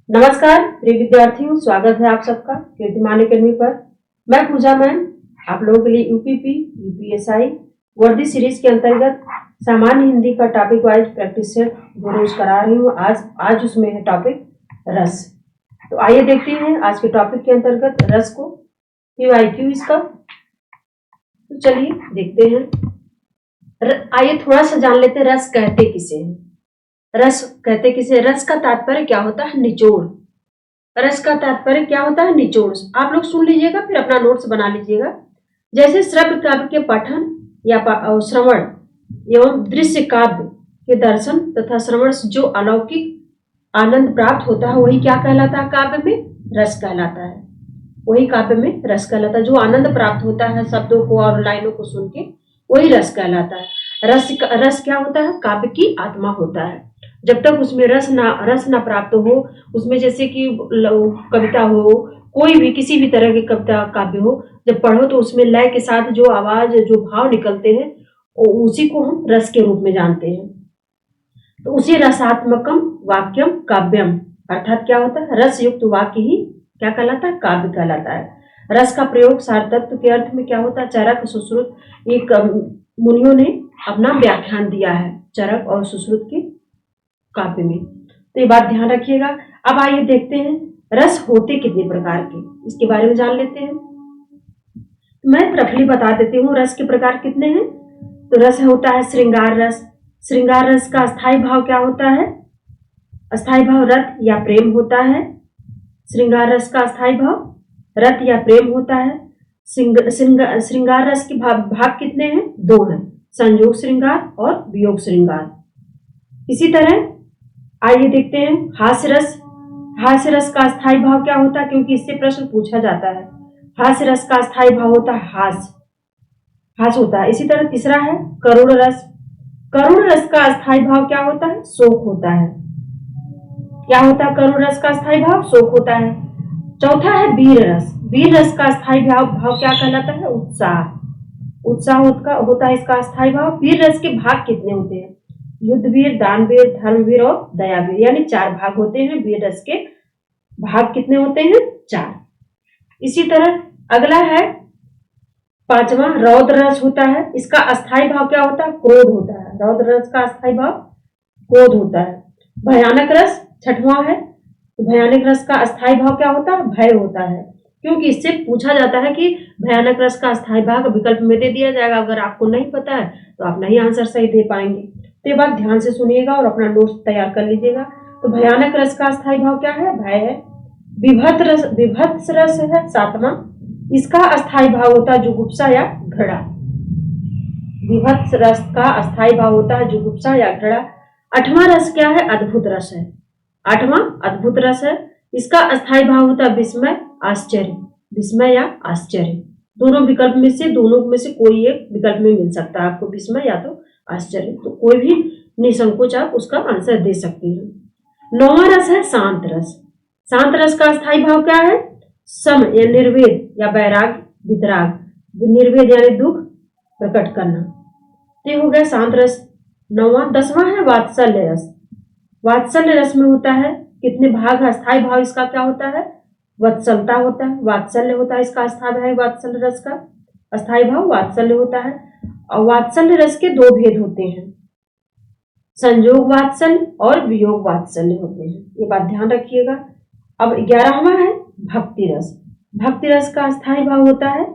नमस्कार प्रिय विद्यार्थियों, स्वागत है आप सबका कीर्तिमान एकेडमी पर। मैं पूजा मैम आप लोगों के लिए यूपीपी यूपीएसआई वर्दी सीरीज के अंतर्गत सामान्य हिंदी का टॉपिक वाइज प्रैक्टिस सेट 2 रोज करा रही हूँ। आज उसमें है टॉपिक रस। तो आइए देखते हैं आज के टॉपिक के अंतर्गत रस को पीवाईक्यू इसका। तो चलिए देखते हैं। आइए थोड़ा सा जान लेते हैं रस कहते किसे हैं। रस कहते किसे? रस का तात्पर्य क्या होता है? निचोड़। रस का तात्पर्य क्या होता है? निचोड़। आप लोग सुन लीजिएगा, फिर अपना नोट्स बना लीजिएगा। जैसे श्रव्य काव्य के पठन या श्रवण एवं दृश्य काव्य के दर्शन तथा श्रवण से जो अलौकिक आनंद प्राप्त होता है वही क्या कहलाता है? काव्य में रस कहलाता है। वही काव्य में रस कहलाता है। जो आनंद प्राप्त होता है शब्दों को और लाइनों को सुन के, वही रस कहलाता है। रस क्या होता है? काव्य की आत्मा होता है। जब तक उसमें रस ना प्राप्त हो, उसमें जैसे कि कविता हो, कोई भी किसी भी तरह की कविता काव्य हो, जब पढ़ो तो उसमें लय के साथ जो आवाज जो भाव निकलते हैं उसी को हम रस के रूप में जानते हैं। तो उसी रसात्मकम वाक्यम काव्यम, अर्थात क्या होता है? रस युक्त वाक्य ही क्या कहलाता है? काव्य कहलाता है। रस का प्रयोग सार तत्व के अर्थ में क्या होता है? चरक सुश्रुत, एक मुनियों ने अपना व्याख्यान दिया है चरक और सुश्रुत के काव्य में। तो ये बात ध्यान रखिएगा। अब आइए देखते हैं रस होते कितने प्रकार के, इसके बारे में जान लेते हैं। मैं रफली बता देती हूँ रस के प्रकार कितने हैं। तो रस होता है श्रृंगार रस। श्रृंगार रस का अस्थाई भाव क्या होता है? अस्थाई भाव रत या प्रेम होता है। श्रृंगार रस का अस्थाई भाव रत या प्रेम होता है। श्रृंगार रस के भाग कितने हैं? 2 हैं, संयोग श्रृंगार और वियोग श्रृंगार। इसी तरह आइए देखते हैं हास्य रस। हास्य रस का अस्थाई भाव क्या होता है? क्योंकि इससे प्रश्न पूछा जाता है। हास्य रस का अस्थाई भाव होता है हास होता है। इसी तरह तीसरा है करुण रस। करुण रस का अस्थाई भाव क्या होता है? शोक होता है। क्या होता है? करुण रस का अस्थाई भाव शोक होता है। चौथा है वीर रस। वीर रस का अस्थाई भाव क्या कहलाता है? उत्साह। उत्साह होता है इसका अस्थाई भाव। वीर रस के भाग कितने होते हैं? युद्धवीर, दानवीर, धर्मवीर और दयावीर, यानी 4 भाग होते हैं। वीर रस के भाग कितने होते हैं? 4। इसी तरह अगला है 5वां रौद्र रस होता है। इसका अस्थाई भाव क्या होता है? क्रोध होता है। रौद्र रस का अस्थाई भाव क्रोध होता है। भयानक रस 6वां है। तो भयानक रस का अस्थाई भाव क्या होता है? भय होता है। क्योंकि इससे पूछा जाता है कि भयानक रस का अस्थाई भाग विकल्प में दे दिया जाएगा। अगर आपको नहीं पता है तो आप नहीं आंसर सही दे पाएंगे। तो ये बात ध्यान से सुनिएगा और अपना नोट्स तैयार कर लीजिएगा। तो भयानक रस का अस्थाई भाव क्या है? भय है। विभत्स रस है 7वां। इसका अस्थाई भाव होता है जुगुप्सा या घृणा। विभत्स रस का अस्थाई भाव होता है जुगुप्सा या घृणा। 8वां रस क्या है? अद्भुत रस है। 8वां अद्भुत रस है। इसका अस्थाई भाव होता है विस्मय, आश्चर्य। विस्मय या आश्चर्य, दोनों में से कोई एक विकल्प में मिल सकता है आपको, विस्मय या तो आश्चर्य। तो कोई भी निसंकोच आप उसका आंसर दे सकते हैं। 9वां रस है शांत रस। शांत रस का अस्थाई भाव क्या है? सम या निर्वेद या वैराग, वितराग। निर्वेद यानी दुख प्रकट करना। ये हो गया शांत रस 9वां। 10वां है वात्सल्य रस। वात्सल्य रस में होता है कितने भाग? अस्थाई भाव इसका क्या होता है? वत्सलता होता है। वात्सल्य होता है इसका अस्थाई भाव। वात्सल्य रस का अस्थाई भाव वात्सल्य होता है। और वात्सल्य रस के 2 भेद होते हैं, संयोग वात्सल्य और वियोग वात्सल्य होते हैं। ये बात ध्यान रखिएगा। अब 11वां है भक्ति रस। भक्ति रस का अस्थाई भाव होता है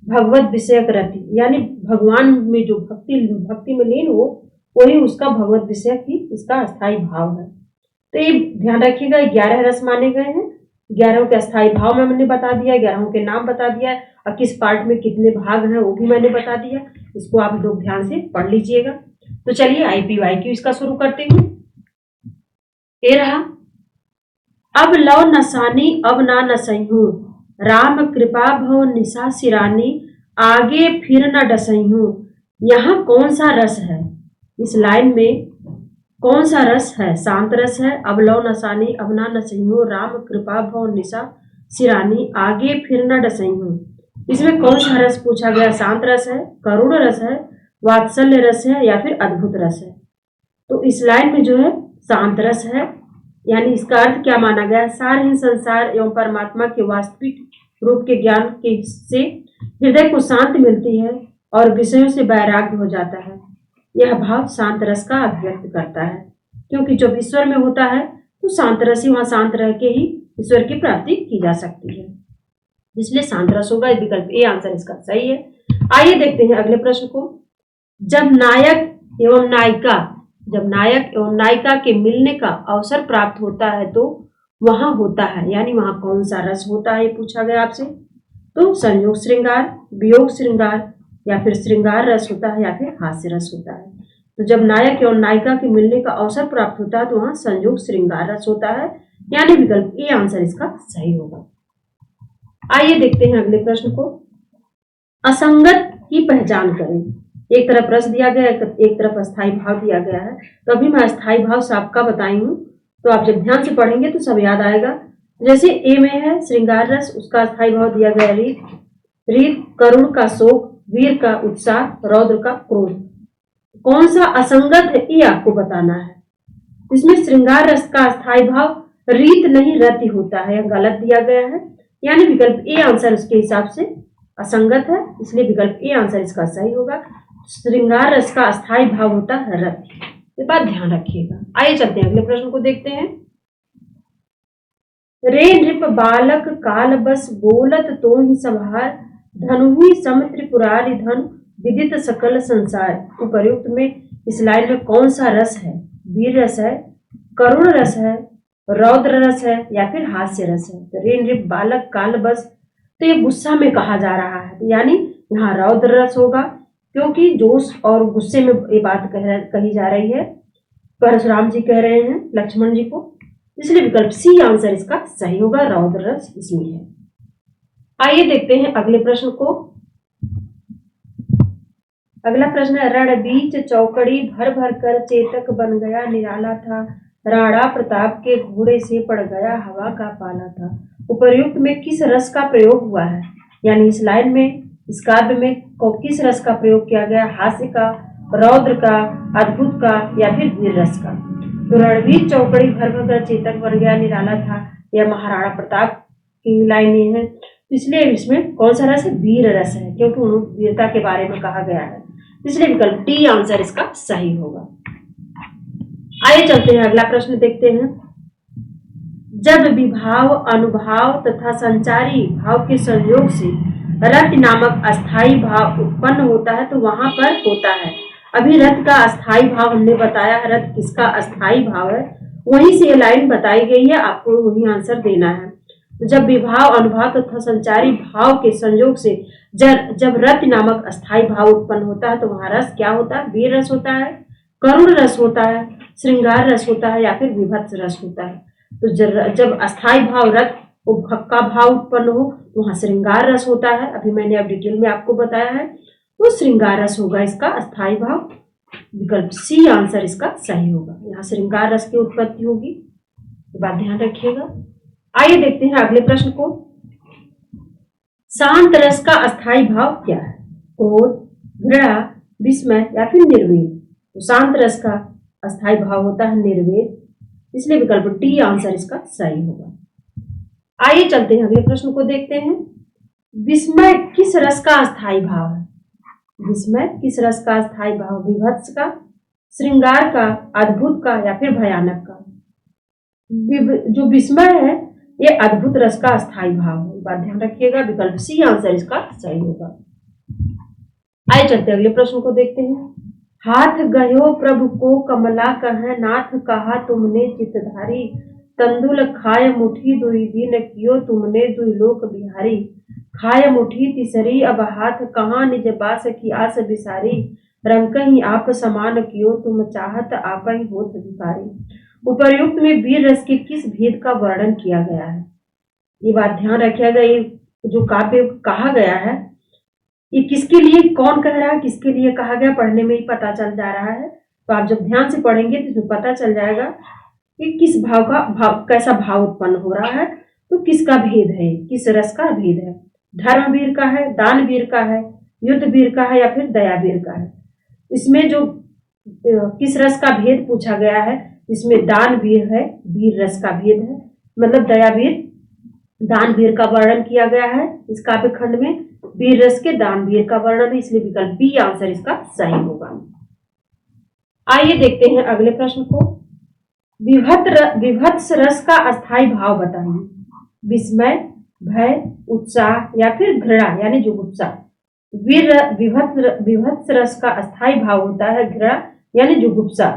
भगवत विषयक रति, यानी भगवान में जो भक्ति में लीन हो वही उसका भगवत विषयक ही इसका अस्थाई भाव है। तो ये ध्यान रखिएगा। 11 रस माने गए हैं। 11 के अस्थाई भाव मैंने बता दिया, 11 के नाम बता दिया और किस पार्ट में कितने भाग हैं वो भी मैंने बता दिया। इसको आप लोग ध्यान से पढ़ लीजिएगा। तो चलिए IPYQ इसका शुरू करते हूँ। ये रहा। अब लव नसानी अब ना नसहूं, राम कृपा भव निशा सिरानी, आगे फिर न डसहूं। यहाँ कौन सा रस है? इस लाइन में कौन सा रस है? शांत रस है। अब लव नसानी अब ना नसहूं, राम कृपा भव निशा सिरानी, आगे फिर न डसहूं। इसमें कौन सा रस पूछा गया? शांत रस है, करुण रस है, वात्सल्य रस है या फिर अद्भुत रस है? तो इस लाइन में जो है शांत रस है। यानी इसका अर्थ क्या माना गया? सारहीन संसार एवं परमात्मा के वास्तविक रूप के ज्ञान के से हृदय को शांति मिलती है और विषयों से वैराग्य हो जाता है। यह भाव शांत रस का अभिव्यक्त करता है, क्योंकि जब ईश्वर में होता है तो शांत रस ही वहां शांत रह के ही ईश्वर की प्राप्ति की जा सकती है, इसलिए शांत रस होगा। विकल्प ए आंसर इसका सही है। आइए देखते हैं अगले प्रश्न को। जब नायक एवं नायिका के मिलने का अवसर प्राप्त होता है तो वहां होता है, यानी वहां कौन सा रस होता है, ये पूछा गया आपसे। तो संयोग श्रृंगार, वियोग श्रृंगार, या फिर श्रृंगार रस होता है, या फिर हास्य रस होता है। तो जब नायक एवं नायिका के मिलने का अवसर प्राप्त होता है तो वहां संयोग श्रृंगार रस होता है, यानी विकल्प ए आंसर इसका सही होगा। आइए देखते हैं अगले प्रश्न को। असंगत की पहचान करें। एक तरफ रस दिया गया है, एक तरफ अस्थाई भाव दिया गया है। तो अभी मैं अस्थाई भाव सबका बताई हूं, तो आप जब ध्यान से पढ़ेंगे तो सब याद आएगा। जैसे ए में है श्रृंगार रस, उसका अस्थाई भाव दिया गया रीत, करुण का शोक, वीर का उत्साह, रौद्र का क्रोध। कौन सा असंगत है ये आपको बताना है। इसमें श्रृंगार रस का अस्थाई भाव रीत नहीं रति होता है, गलत दिया गया है, यानी विकल्प ए आंसर उसके हिसाब से असंगत है, इसलिए विकल्प ए आंसर इसका सही होगा। श्रृंगार रस का अस्थाई भाव होता है रति, ये बात ध्यान रखिएगा। आइए चलते हैं अगले प्रश्न को देखते हैं। रे नृप बालक काल बस बोलत तो ही संभार, धनु ही सम त्रिपुरारी धनु विदित सकल संसार। उपर्युक्त में इस लाइन में कौन सा रस है? वीर रस है, करुण रस है, रौद्र रस है, या फिर हास्य रस है। तो रे नृप बालक काल बस, तो ये गुस्सा में कहा जा रहा है, तो यानी यहाँ रौद्र रस होगा, क्योंकि जोश और गुस्से में ये बात कही जा रही है। परशुराम जी कह रहे हैं लक्ष्मण जी को, इसलिए विकल्प सी आंसर इसका सही होगा, रौद्र रस इसमें है। आइए देखते हैं अगले प्रश्न को। अगला प्रश्न है, रण बीच चौकड़ी भर भर कर चेतक बन गया निराला था, राणा प्रताप के घोड़े से पड़ गया हवा का पाला था। उपर्युक्त में किस रस का प्रयोग हुआ है? यानी इस लाइन में, इस काव्य में किस रस का प्रयोग किया गया? हास्य का, रौद्र का, अद्भुत का, या फिर वीर रस का। तो रणबीर चौकड़ी भर भर कर चेतक बन गया निराला था, यह महाराणा प्रताप की लाइनें हैं, इसलिए इसमें कौन सा रस है? वीर रस है, क्योंकि वीरता के बारे में कहा गया है, इसलिए विकल्प डी आंसर इसका सही होगा। आइए चलते हैं अगला प्रश्न देखते हैं। जब विभाव, अनुभाव तथा संचारी भाव के संयोग से रति नामक अस्थाई भाव उत्पन्न होता है तो वहां पर होता है। अभी रति का अस्थाई भाव हमने बताया है, रति किसका अस्थाई भाव है, वहीं से ये लाइन बताई गई है, आपको वही आंसर देना है। तो जब विभाव, अनुभाव तथा संचारी भाव के संयोग से जब रति नामक अस्थाई भाव उत्पन्न होता है तो वहां रस क्या होता है? वीर रस होता है, करुण रस होता है, श्रृंगार रस होता है, या फिर विभत्स रस होता है। तो जब अस्थाई भाव रत का भाव उत्पन्न हो तो वहां श्रृंगार रस होता है, अभी मैंने अब डिटेल में आपको बताया है, तो श्रृंगार रस होगा इसका अस्थाई भाव, विकल्प सी आंसर इसका सही होगा। यहाँ श्रृंगार रस की उत्पत्ति होगी, ये बात ध्यान रखिएगा। आइए देखते हैं अगले प्रश्न को। शांत रस का अस्थाई भाव क्या है? क्रोध, घृणा, विस्मय, या फिर निर्वेद। तो शांत रस का अस्थाई भाव होता है निर्वेद, इसलिए विकल्प डी आंसर इसका सही होगा। आइए चलते हैं अगले प्रश्न को देखते हैं। विस्मय किस रस का अस्थाई भाव है? विस्मय किस रस का अस्थाई भाव? विभत्स का, श्रृंगार का, अद्भुत का, या फिर भयानक का। जो विस्मय है ये अद्भुत रस का अस्थाई भाव है, बात ध्यान रखिएगा, विकल्प सी आंसर इसका सही होगा। आइए चलते अगले प्रश्न को देखते हैं। हाथ गयो प्रभु को कमला कह, नाथ कहा तुमने चितधारी, तंदुल खाय मुठी दुई दिन कियो तुमने दुई लोक बिहारी, खाय मुठी तिसरी अब हाथ कहाँ निज बास की आस बिसारी, रंग ही आप समान कियो तुम चाहत आप ही होत भिखारी। उपर्युक्त में वीर रस के किस भेद का वर्णन किया गया है? ये बात ध्यान रखिएगा, ये जो काव्य कहा गया है ये किसके लिए, कौन कह रहा है, किसके लिए कहा गया, पढ़ने में ही पता चल जा रहा है। तो आप जब ध्यान से पढ़ेंगे तो पता चल जाएगा कि किस कैसा भाव उत्पन्न हो रहा है, तो किसका भेद है, किस रस का भेद है, धर्मवीर का है, दानवीर का है, युद्धवीर का है, या फिर दयावीर का है। इसमें जो किस रस का भेद पूछा गया है इसमें दान वीर है, वीर रस का भेद है, मतलब दया वीर दान वीर का वर्णन किया गया है इस काव्य खंड में, वीर रस के दान वीर का वर्णन है, इसलिए विकल्प बी आंसर इसका सही होगा। आइए देखते हैं अगले प्रश्न को। विभत्स रस का अस्थायी भाव बताइए। विस्मय, भय, उत्साह या फिर घृणा यानी जुगुप्सा। विभत्स रस का अस्थायी भाव होता है घृणा यानी जुगुप्सा,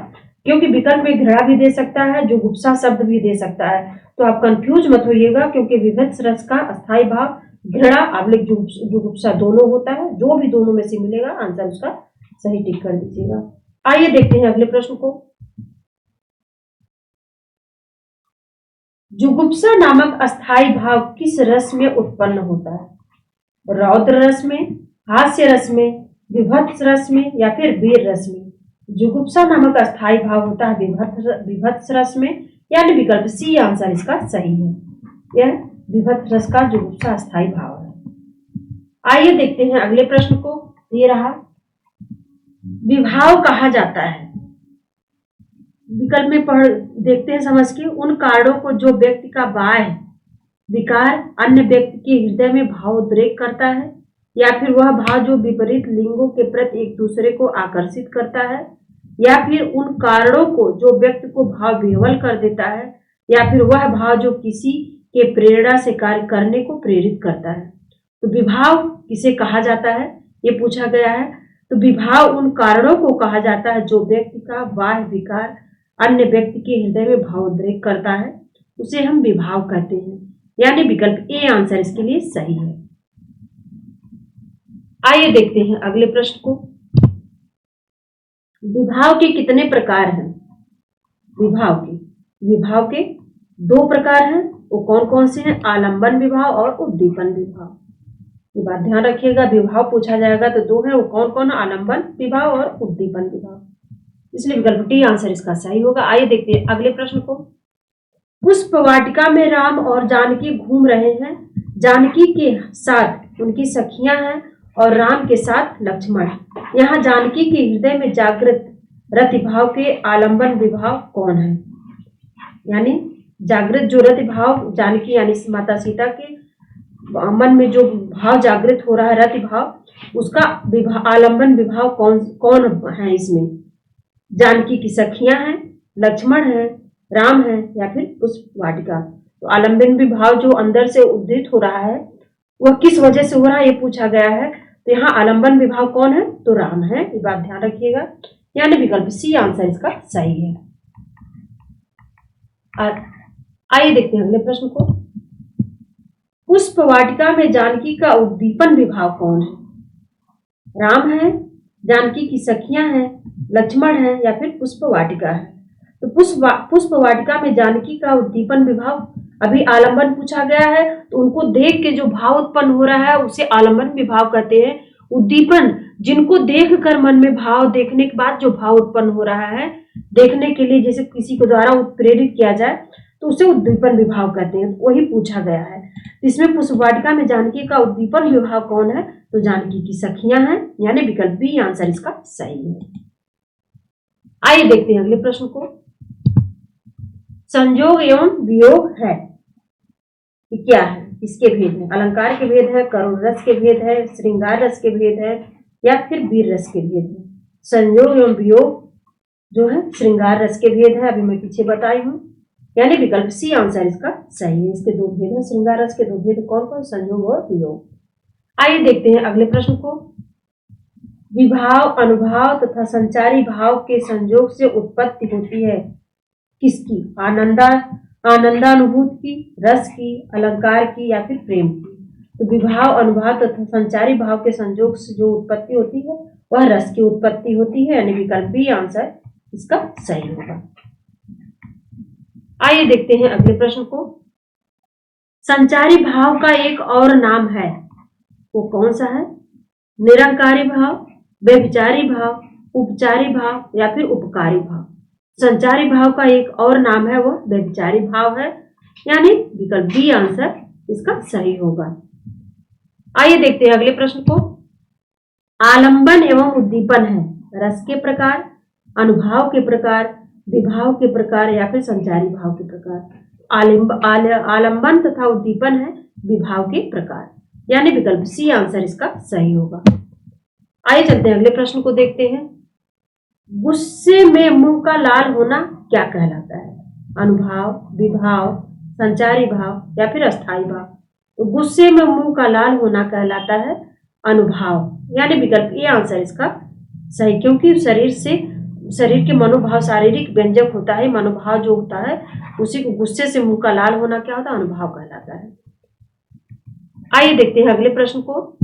क्योंकि विकल्प में घृणा भी दे सकता है, जुगुप्सा शब्द भी दे सकता है, तो आप कंफ्यूज मत होइएगा, क्योंकि विभत्स रस का अस्थायी भाव घृणा आबलिक जुगुप्सा दोनों होता है। जो भी दोनों में से मिलेगा आंसर उसका सही टिक कर दीजिएगा। आइए देखते हैं अगले प्रश्न को। जुगुप्सा नामक अस्थायी भाव किस रस में उत्पन्न होता है? रौद्र रस में, हास्य रस में, विभत्स रस में या फिर वीर रस में? जुगुप्सा नामक अस्थायी भाव होता है विभत्स रस में, यानी विकल्प सी आंसर इसका सही है। यह विभत्स रस का जुगुप्सा अस्थायी भाव है। आइए देखते हैं अगले प्रश्न को। ये रहा, विभाव कहा जाता है। विकल्प में पढ़ देखते हैं समझ के। उन कारणों को जो व्यक्ति का बाह्य विकार अन्य व्यक्ति के हृदय में भावोद्रेक करता है, या फिर वह भाव जो विपरीत लिंगों के प्रति एक दूसरे को आकर्षित करता है, या फिर उन कारणों को जो व्यक्ति को भाव विह्वल कर देता है, या फिर वह भाव जो किसी के प्रेरणा से कार्य करने को प्रेरित करता है। तो विभाव किसे कहा जाता है ये पूछा गया है। तो विभाव उन कारणों को कहा जाता है जो व्यक्ति का बाह्य विकार अन्य व्यक्ति के हृदय में भावोद्रेक करता है, उसे हम विभाव कहते हैं, यानी विकल्प ए आंसर इसके लिए सही है। आइए देखते हैं अगले प्रश्न को। विभाव के कितने प्रकार हैं? विभाव के दो प्रकार हैं। वो कौन कौन से हैं? आलंबन विभाव और उद्दीपन विभाव। ये बात ध्यान रखिएगा, विभाव पूछा जाएगा तो दो है, वो कौन कौन? आलंबन विभाव और उद्दीपन विभाव, इसलिए विकल्प डी आंसर इसका सही होगा। आइए देखते हैं अगले प्रश्न को। पुष्प वाटिका में राम और जानकी घूम रहे हैं। जानकी के साथ उनकी सखियां हैं और राम के साथ लक्ष्मण। यहाँ जानकी के हृदय में जागृत रति भाव के आलंबन विभाव कौन है? यानी जागृत जो रति भाव जानकी यानी माता सीता के मन में जो भाव जागृत हो रहा है रति भाव, उसका आलंबन विभाव कौन है इसमें? जानकी की सखियां हैं, लक्ष्मण है, राम है या फिर पुष्प वाटिका। तो आलंबन विभाव जो अंदर से उद्दीत हो रहा है वह किस वजह से हो रहा है ये पूछा गया है। तो यहाँ आलंबन विभाव कौन है? तो राम है, ये बात ध्यान रखिएगा, यानी विकल्प सी आंसर इसका सही है। आइए देखते हैं अगले प्रश्न को। पुष्प वाटिका में जानकी का उद्दीपन विभाव कौन है? राम है, जानकी की सखियां हैं, लक्ष्मण है या फिर पुष्प वाटिका है? तो पुष्प वाटिका में जानकी का उद्दीपन विभाव, अभी आलंबन पूछा गया है तो उनको देख के जो भाव उत्पन्न हो रहा है उसे आलंबन विभाव कहते हैं। उद्दीपन जिनको देखकर मन में भाव, देखने के बाद जो भाव उत्पन्न हो रहा है, देखने के लिए जैसे किसी को द्वारा प्रेरित किया जाए तो उसे उद्दीपन विभाव कहते हैं, वही पूछा गया है। तो इसमें पुष्प वाटिका में जानकी का उद्दीपन विभाव कौन है? तो जानकी की सखियां हैं, यानी विकल्प बी आंसर इसका सही है। आइए देखते हैं अगले प्रश्न को। संयोग एवं वियोग है, ये क्या है? इसके भेद है, अलंकार के भेद है, करुण रस के भेद है, श्रृंगार रस के भेद है या फिर वीर रस के भेद है। संयोग एवं वियोग जो है श्रृंगार रस के भेद है, अभी मैं पीछे बताई हूँ, यानी विकल्प सी आंसर इसका सही है। इसके दो भेद हैं, श्रृंगार रस के दो भेद कौन कौन? संयोग और वियोग। आइए देखते हैं अगले प्रश्न को। विभाव, अनुभाव तथा संचारी भाव के संयोग से उत्पत्ति होती है किसकी? आनंदानुभूति की, रस की, अलंकार की या फिर प्रेम की? तो विभाव, अनुभाव तथा संचारी भाव के संयोग से जो उत्पत्ति होती है वह रस की उत्पत्ति होती है, यानी विकल्प बी आंसर इसका सही होगा। आइए देखते हैं अगले प्रश्न को। संचारी भाव का एक और नाम है, वो कौन सा है? निरंकारी भाव, व्यभिचारी भाव, उपचारी भाव या फिर उपकारी भाव? संचारी भाव का एक और नाम है, वह व्यभिचारी भाव है, यानी विकल्प बी आंसर इसका सही होगा। आइए देखते हैं अगले प्रश्न को। आलंबन एवं उद्दीपन है रस के प्रकार, अनुभाव के प्रकार, विभाव के प्रकार या फिर संचारी भाव के प्रकार। आलंबन तथा उद्दीपन है विभाव के प्रकार, यानी विकल्प सी आंसर इसका सही होगा। आइए चलते हैं अगले प्रश्न को देखते हैं। गुस्से में मुंह का लाल होना क्या कहलाता है? अनुभाव, विभाव, संचारी भाव या फिर अस्थाई भाव। तो गुस्से में मुंह का लाल होना कहलाता है अनुभाव, यानी विकल्प ए आंसर इसका सही, क्योंकि शरीर के मनोभाव शारीरिक व्यंजक होता है। मनोभाव जो होता है उसी को गुस्से से मुंह का लाल होना क्या होता है? अनुभाव कहलाता है। आइए देखते हैं अगले प्रश्न को।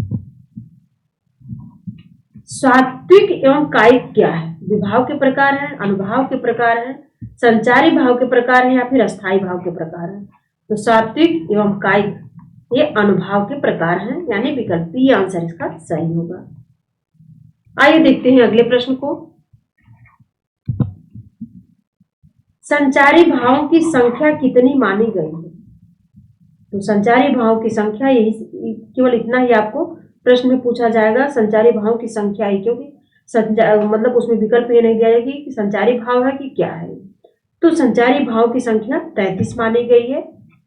सात्विक एवं कायिक क्या है? विभाव के प्रकार है, अनुभाव के प्रकार है, संचारी भाव के प्रकार है या फिर अस्थाई भाव के प्रकार है। तो सात्विक एवं कायिक ये अनुभाव के प्रकार हैं, यानी विकल्प बी आंसर इसका सही होगा। आइए देखते हैं अगले प्रश्न को। संचारी भावों की संख्या कितनी मानी गई है? तो संचारी भावों की संख्या यही, केवल इतना ही आपको प्रश्न में पूछा जाएगा, संचारी भावों की संख्या ही, क्योंकि मतलब उसमें विकल्प ये नहीं दिया जाएगी कि संचारी भाव है कि क्या है। तो संचारी भाव की संख्या 33 मानी गई है,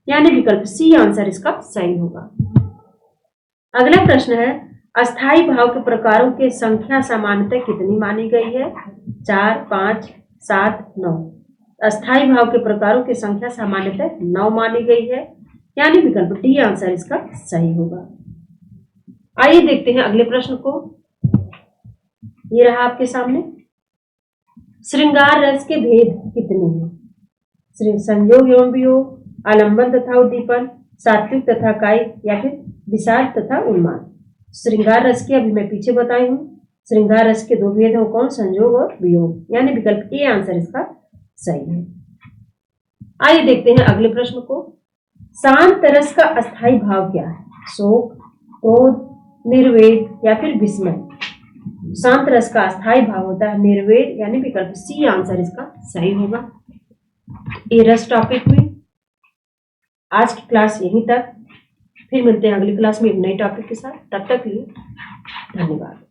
यानी विकल्प सी आंसर इसका सही होगा। अगला प्रश्न है, अस्थाई भाव के प्रकारों की संख्या सामान्यतः कितनी मानी गई है? 4, 5, 7, 9। अस्थाई भाव के प्रकारों की संख्या सामान्यतः 9 मानी गई है, यानी विकल्प डी आंसर इसका सही होगा। आइए देखते हैं अगले प्रश्न को। ये रहा आपके सामने। श्रृंगार रस के भेद कितने हैं? संयोग एवं वियोग, आलंबन तथा उद्दीपन, सात्विक तथा कायिक या फिर विषाद तथा उन्माद। श्रृंगार रस के अभी मैं पीछे बताई हूं। श्रृंगार रस के दो भेद हैं, कौन? संयोग और वियोग, यानी विकल्प ए आंसर इसका सही है। आइए देखते हैं अगले प्रश्न को। शांत रस का अस्थाई भाव क्या है? शोक, क्रोध, निर्वेद या फिर विस्मय। शांत रस का अस्थाई भाव होता है निर्वेद, यानी विकल्प सी आंसर इसका सही होगा। ये रस टॉपिक में आज की क्लास यहीं तक। फिर मिलते हैं अगली क्लास में एक नई टॉपिक के साथ। तब तक के लिए धन्यवाद।